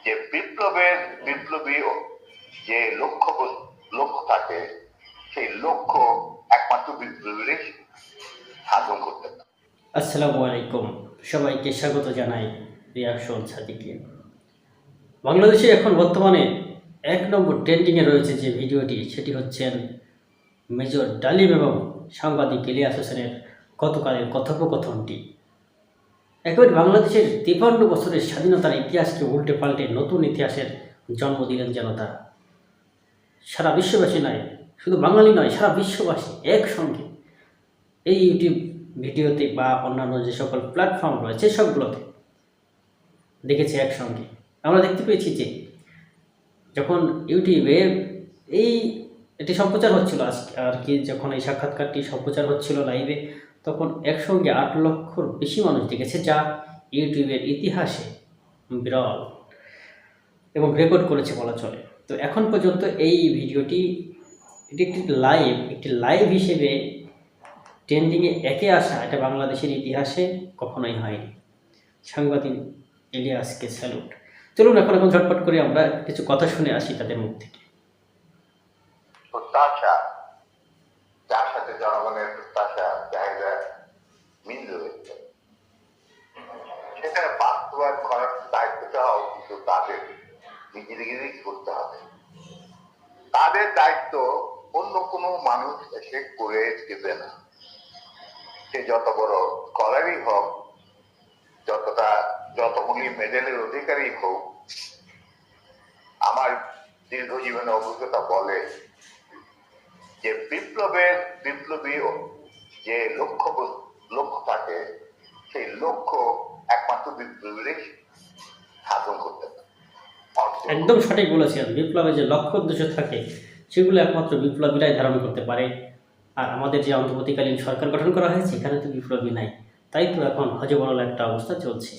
যে বিপ্লবী যে লক্ষ্য থাকে, সেই লক্ষ্য একমাত্র বিপ্লবীরাই সাধন করতে পারে। আসসালামু আলাইকুম, সবাইকে স্বাগত জানাই রিয়াকশন সাদিকে। বাংলাদেশে এখন বর্তমানে ১ নম্বর ট্রেন্ডিংয়ে রয়েছে যে ভিডিওটি, সেটি হচ্ছেন মেজর ডালিম এবং সাংবাদিক ইলিয়াস হোসেনের গতকালের কথোপকথনটি। একেবারে বাংলাদেশের ৫৩ বছরের স্বাধীনতার ইতিহাসকে উল্টে পাল্টে নতুন ইতিহাসের জন্ম দিলেন যেন তারা। সারা বিশ্ববাসী নয়, শুধু বাঙালি নয়, সারা বিশ্ববাসী একসঙ্গে এই ইউটিউব ভিডিওতে বা অন্যান্য যে সকল প্ল্যাটফর্ম রয়েছে সবগুলোতে দেখেছি একসঙ্গে। আমরা দেখতে পেয়েছি যে যখন ইউটিউবে এটি সম্প্রচার হচ্ছিল আর কি, যখন এই সাক্ষাৎকারটি সম্প্রচার হচ্ছিল লাইভে, তখন একসঙ্গে ৮ লক্ষর বেশি মানুষ দেখেছে, যা ইউটিউবের ইতিহাসে বিরল এবং রেকর্ড করেছে বলা চলে। তো এখন পর্যন্ত এই ভিডিওটি এটি একটি লাইভ হিসেবে ট্রেন্ডিংয়ে একে আসা, এটা বাংলাদেশের ইতিহাসে কখনোই হয়নি। সাংবাদিক ইলিয়াসকে স্যালুট। চলুন এখন ঝটপট করে আমরা কিছু কথা শুনে আসি তাদের মুখ থেকে। প্রত্যাশা, যার সাথে জনগণের প্রত্যাশা চাহিদা মিল রয়েছে, সেখানে বাস্তবায়ন করার দায়িত্বটাও কিন্তু তাদের নিজেদেরই করতে হবে। তাদের দায়িত্ব অন্য কোনো মানুষ এসে করে দেবে না। সে যত বড় স্কলারই হোক, যতগুলি মেডেলের অধিকারী হোক, আমার দীর্ঘ জীবনের অভিজ্ঞতা বলে যে বিপ্লবী যে লক্ষ্য থাকে, সেই লক্ষ্য একমাত্র বিপ্লবীরাই সাধন করতে পারে। একদম সঠিক বলেছেন। বিপ্লবের যে লক্ষ্য উদ্দেশ্য থাকে সেগুলো একমাত্র বিপ্লবীরাই ধারণ করতে পারে। আর আমাদের যে অন্তর্বর্তীকালীন সরকার গঠন করা হয়েছে, এখানে তো বিপ্লবী নাই, তাই তো এখন হযবরল একটা অবস্থা চলছে।